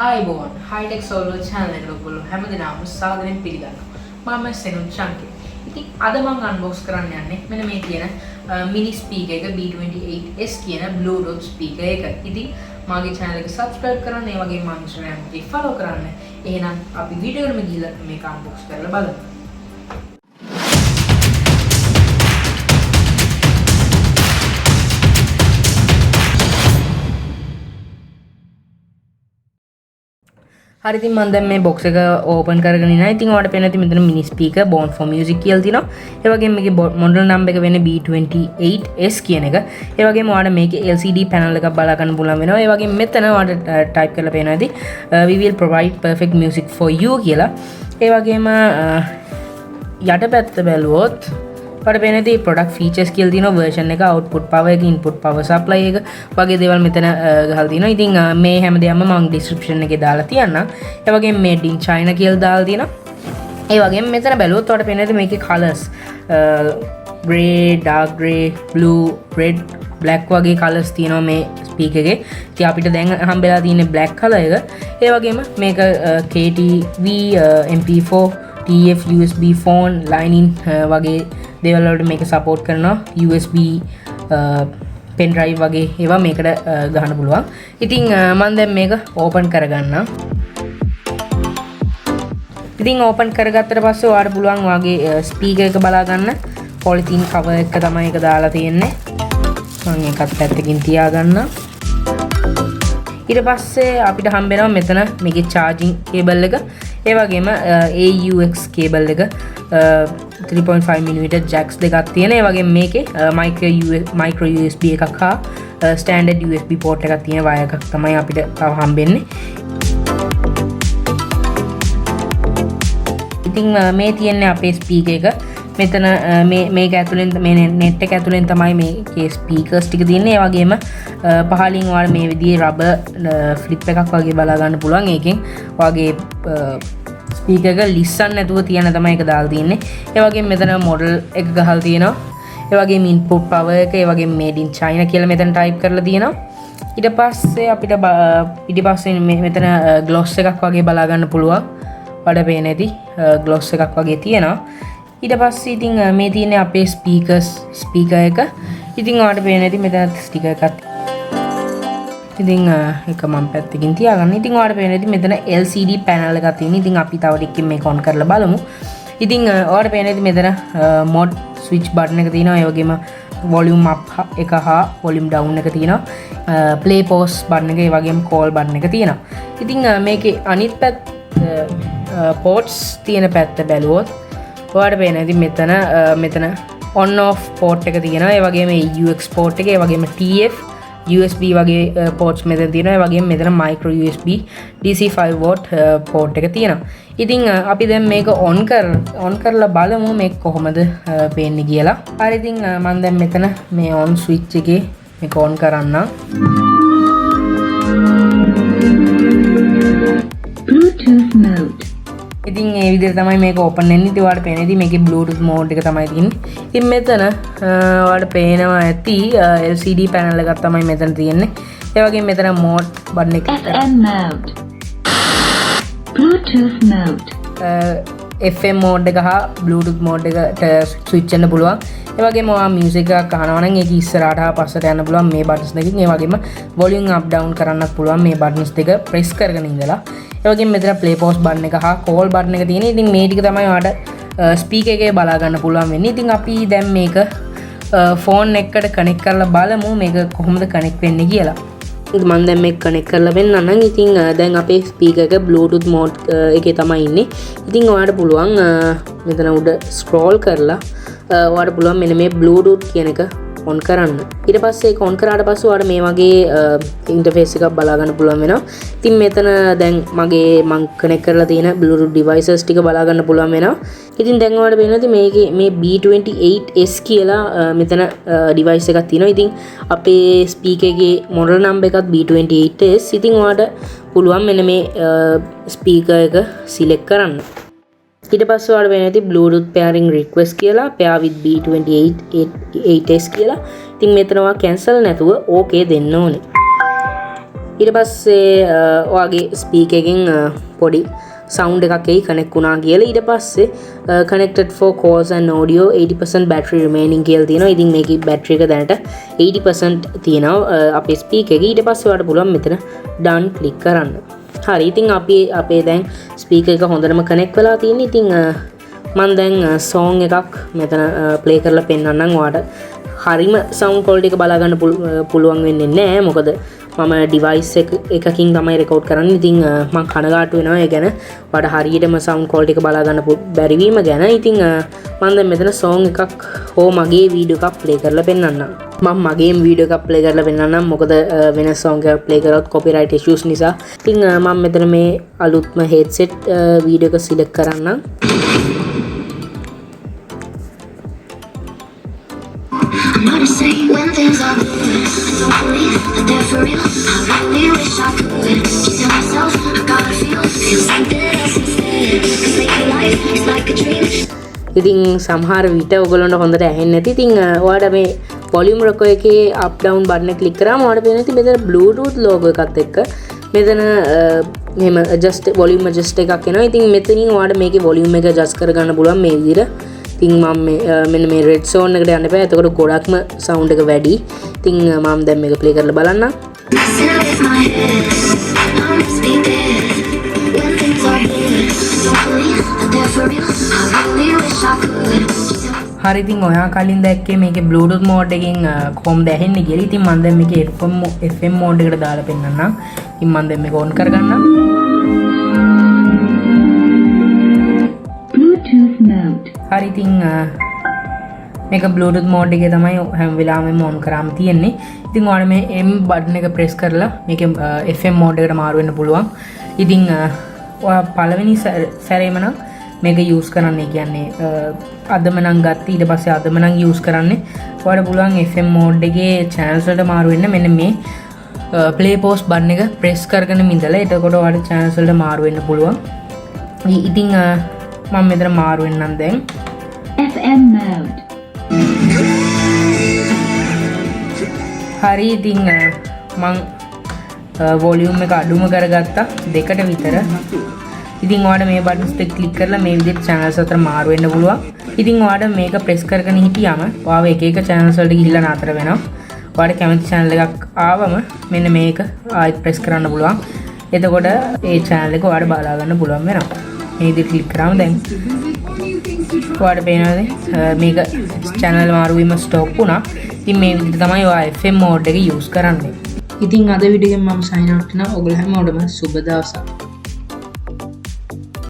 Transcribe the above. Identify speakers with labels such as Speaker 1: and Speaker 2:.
Speaker 1: iPhone HIGHTECH SOLVER channel එකට ඔයගොල්ලෝ හැමදෙනාම සාදරයෙන් පිළිගන්නවා. මම Senuth Chanketh. ඉතින් අද මම unbox කරන්න යන්නේ මෙන්න මේ කියන mini speaker එක B28S කියන Bluetooth speaker එක. ඉතින් මාගේ channel එක subscribe කරන්න, ඒ වගේම මගේ Instagram එකේ follow කරන්න. එහෙනම් අපි වීඩියෝ එකෙම ගිහලා මේක unbox කරලා බලමු. හරි ඉතින් මම දැන් මේ box එක open කරගෙන ඉනවා. ඉතින් ඔයාලට පේන ඇති මෙතන mini speaker born for music කියලා තියෙනවා. ඒ වගේම මේකේ model number එක වෙන්නේ B28S කියන එක. ඒ වගේම ඔයාලට මේකේ LCD panel එකක් බලා ගන්න පුළුවන් වෙනවා. ඒ වගේම මෙතන ඔයාලට type කරලා පේනවා ඇති we will provide perfect music for you කියලා. ඒ වගේම යටපැත්ත බැලුවොත් ඔයාලට පේන ඇති product features කියලා තියෙනවා. version එක, output power එක, input power supply එක වගේ දේවල් මෙතන ගහලා තියෙනවා. ඉතින් මේ හැමදේම මම description එකේ දාලා තියන්නම්. ඒ වගේම made in China කියලා දාලා තියෙනවා. ඒ වගේම මෙතන බැලුවොත් ඔයාලට පේන ඇති මේකේ colors grey, dark grey, blue, red, black වගේ colors තියෙනවා මේ speaker එකේ. ඉතින් අපිට දැන් හම්බෙලා තියෙන්නේ black color එක. ඒ වගේම මේක KTV, MP4, TF, USB phone, line in වගේ දේවල් වලට මේක support කරනවා. USB pen drive වගේ ඒවා මේකට ගහන්න පුළුවන්. ඉතින් මම දැන් මේක open කරගන්නම්. ඉතින් open කරගත්තට පස්සේ ඔයාලට පුළුවන් වාගේ speaker එක බලා ගන්න. polythene cover එක තමයි ඒක දාලා තියෙන්නේ. මම ඒකත් පැත්තකින් තියාගන්නම්. ඊට පස්සේ අපිට හම්බෙනවා මෙතන මේකේ charging cable එක. ඒ වගේම AUX cable එක 3.5mm jacks දෙකක් තියෙන. ඒ වගේම මේකේ micro USB එකක් හා standard USB port එකක් තියෙන wire එකක් තමයි අපිට තව හම්බෙන්නේ. ඉතින් මේ තියෙන්නේ අපේ speaker එක. මෙතන මේක ඇතුලෙන් මේ net එක ඇතුලෙන් තමයි මේකේ speakers ටික තියෙන්නේ. ඒ වගේම පහලින් ඔයාලා මේ විදිහේ rubber flip එකක් වගේ බලා ගන්න පුළුවන්. ඒකෙන් ඔයාගේ speaker එක ලිස්සන්න නැතුව තියන තමයි ඒක දාලා තියෙන්නේ. ඒ වගේම මෙතන model එක ගහලා තියෙනවා. ඒ වගේම input power එක, ඒ වගේම made in China කියලා මෙතන type කරලා තියෙනවා. ඊට පස්සේ අපිට පිටිපස්සේ මෙතන gloss එකක් වගේ බලා ගන්න පුළුවන්. වඩ පේන ඇති gloss එකක් වගේ තියෙනවා. ඊට පස්සේ ඉතින් මේ තියෙන්නේ අපේ speaker එක. ඉතින් ඔයාලට පේන ඇති මෙතන sticker එකක්. ඉතින් ඒක මම පැත්තකින් තියාගන්න. ඉතින් ඔයාලට පේන ඇති මෙතන LCD panel එකක් තියෙනවා. ඉතින් අපි තව ටිකකින් මේක on කරලා බලමු. ඉතින් ඔයාලට පේන ඇති මෙතන mod switch button එක තියෙනවා. ඒ වගේම volume up එක හා volume down එක තියෙනවා. play pause button එක, ඒ වගේම call button එක තියෙනවා. ඉතින් මේකේ අනිත් පැත්ත ports තියෙන පැත්ත බැලුවොත් ඔයාලට පේන ඇති මෙතන on off port එක තියෙනවා. ඒ වගේම AUX port එක, ඒ වගේම TF, USB වගේ ports මෙතන තියෙනවා. ඒ වගේම මෙතන micro USB DC 5 watt port එක තියෙනවා. ඉතින් අපි දැන් මේක on කරලා බලමු මේක කොහොමද පේන්නේ කියලා. හරි ඉතින් මම දැන් මෙතන මේ on switch එකේ මේක on කරන්නම්.
Speaker 2: Bluetooth mode.
Speaker 1: ඉතින් ඒ විදිහට තමයි මේක open වෙන්නේ. ඉතින් ඔයාලට පේන ඉතින් මේකේ Bluetooth mode එක තමයි තියෙන්නේ. ඉතින් මෙතන ඔයාලට පේනවා ඇති LCD panel එකක් තමයි මෙතන තියෙන්නේ. ඒ වගේම මෙතන mode button එක
Speaker 2: FM mode. Bluetooth mode.
Speaker 1: FM mode එක හා Bluetooth mode එකට switch වෙන්න පුළුවන්. ඒ වගේම ඔයා music එකක් අහනවා නම් ඒක ඉස්සරහට හා පස්සට යන්න පුළුවන් මේ buttons දෙකකින්. ඒ වගේම volume up down කරන්නත් පුළුවන් මේ buttons දෙක press කරගෙන ඉඳලා. ඒ වගේම මෙතන play pause button එක හා call button එක තියෙනවා. ඉතින් මේ ටික තමයි ඔයාලට speaker එකේ බලා ගන්න පුළුවන් වෙන්නේ. ඉතින් අපි දැන් මේක phone එකකට connect කරලා බලමු මේක කොහොමද connect වෙන්නේ කියලා. මම දැන් මේක connect කරලා වෙන්නම්. ඉතින් දැන් අපේ speaker එක Bluetooth mode එකේ තමයි ඉන්නේ. ඉතින් ඔයාලට පුළුවන් මෙතන උඩ scroll කරලා ඔයාලට පුළුවන් මෙන්න මේ Bluetooth කියන එක on කරන්න. ඊට පස්සේ ඒක on කරාට පස්සේ ඔයාලට මේ වගේ interface එකක් බලා ගන්න පුළුවන් වෙනවා. ඉතින් මෙතන දැන් මම connect කරලා තියෙන Bluetooth devices ටික බලා ගන්න පුළුවන් වෙනවා. ඉතින් දැන් ඔයාලට පේනවා මේකේ මේ B28S කියලා මෙතන device එකක් තියෙනවා. ඉතින් අපේ speaker එකේ model number එකත් B28S. ඉතින් ඔයාලට පුළුවන් මෙන්න මේ speaker එක select කරන්න. ඊට පස්සේ ඔයාලට වෙන ඇති Bluetooth pairing request කියලා pair with B28S කියලා. ඉතින් මෙතන ඔයා cancel නැතුව okay දෙන්න ඕනේ. ඊට පස්සේ ඔයාගේ ස්පීකර් එකෙන් පොඩි sound එකක් එයි කනෙක්ට් වුණා කියලා. ඊට පස්සේ connected for calls and audio 80% battery remaining කියලා තියෙනවා. ඉතින් මේකේ battery එක දැනට 80% තියෙනවා අපේ ස්පීකර් එකේ. ඊට පස්සේ ඔයාලට පුළුවන් මෙතන done click කරන්න. හරි. ඉතින් අපේ දැන් ස්පීකර් එක හොඳටම connect වෙලා තියෙන්නේ. ඉතින් මම දැන් song එකක් මෙතන play කරලා පෙන්නන්නම් ඔයාලට. හරිම sound quality එක බලා ගන්න පුළුවන් වෙන්නේ නැහැ. මොකද මම device එකකින් තමයි record කරන්නේ. ඉතින් මම කනගාටු වෙනවා ඒ ගැන. ඔයාලට හරියටම sound quality එක බලා ගන්න බැරි වීම ගැන. ඉතින් මම දැන් මෙතන song එකක් හෝ මගේ video එකක් play කරලා පෙන්නන්නම්. මම මගේම video එකක් play කරලා පෙන්නන්නම්. මොකද වෙන song එකක් play කරොත් copyright issues නිසා. ඉතින් මම මෙතන මේ අලුත්ම headset video එක select කරන්නම්.
Speaker 3: I'm not saying when things are good. I don't believe that they're for real. I really wish I could. Keep to myself, I gotta feel something else instead. 'Cause making life is like a dream.
Speaker 1: ඉතින් සමහර විට ඔයගොල්ලන්ට හොඳට ඇහෙන්නේ නැති. ඉතින් ඔයාලා මේ volume rocker එකේ up down button එක click කරාම ඔයාලට පේනවා ඉතින් මෙතන bluetooth logo එකත් එක්ක මෙතන මෙහෙම volume adjust එකක් එනවා. ඉතින් මෙතනින් ඔයාලට මේකේ volume එක adjust කරගන්න පුළුවන් මේ විදිහට. ඉතින් මම මෙන්න මේ red zone එකට යන්න බෑ. එතකොට ගොඩක්ම sound එක වැඩි. ඉතින් මම දැන් මේක play කරලා බලන්නම්. හරි. ඉතින් ඔයා කලින් දැක්කේ මේකේ bluetooth mode එකෙන් කොහොමද ඇහෙන්නේ කියලා. ඉතින් මම දැන් මේකේ FM mode එකට දාලා පෙන්නන්නම්. ඉතින් මම දැන් මේක on කරගන්නම්. හරි. ඉතින් මේක Bluetooth mode එකේ තමයි හැම වෙලාවෙම on කරාම තියෙන්නේ. ඉතින් ඔයාලා මේ M button එක press කරලා මේක FM mode එකට මාරු වෙන්න පුළුවන්. ඉතින් ඔයා පළවෙනි සැරේම නම් මේක use කරන්න කියන්නේ අදම නම් ගත්තා. ඊට පස්සේ අදම නම් use කරන්නේ. ඔයාලට පුළුවන් FM mode එකේ channels වලට මාරු වෙන්න මෙන්න මේ play pause button එක press කරගෙන ඉඳලා එතකොට ඔයාලට channels වලට මාරු වෙන්න පුළුවන්. ඉතින් මම මෙතන මාරු වෙන්නම් දැන්.
Speaker 2: FM mode.
Speaker 1: හරි. ඉතින් මම volume එක අඩුම කරගත්තා දෙකට විතර. ඉතින් ඔයාලට මේ buttons එක click කරලා මේ විදිහට channels අතර මාරු වෙන්න පුළුවන්. ඉතින් ඔයාලට මේක press කරගෙන හිටියාම ඔයාව එක එක channels වලට ගිහිල්ලා නතර වෙනවා. ඔයාලට කැමති channel එකක් ආවම මෙන්න මේක ආයෙත් press කරන්න පුළුවන්. එතකොට ඒ channel එක ඔයාලට බලා ගන්න පුළුවන් වෙනවා. මේ විදිහට click කරාම දැන් ඔයාලට පේනවාද මේක channel මාරු වීම stop වුණා. ඉතින් මේ විදිහට තමයි ඔයා FM mode එක use කරන්නේ. ඉතින් අද වීඩියෝ එකෙන් මම sign out වෙනවා. ඔයගොල්ලෝ හැමෝටම සුබ දවසක්.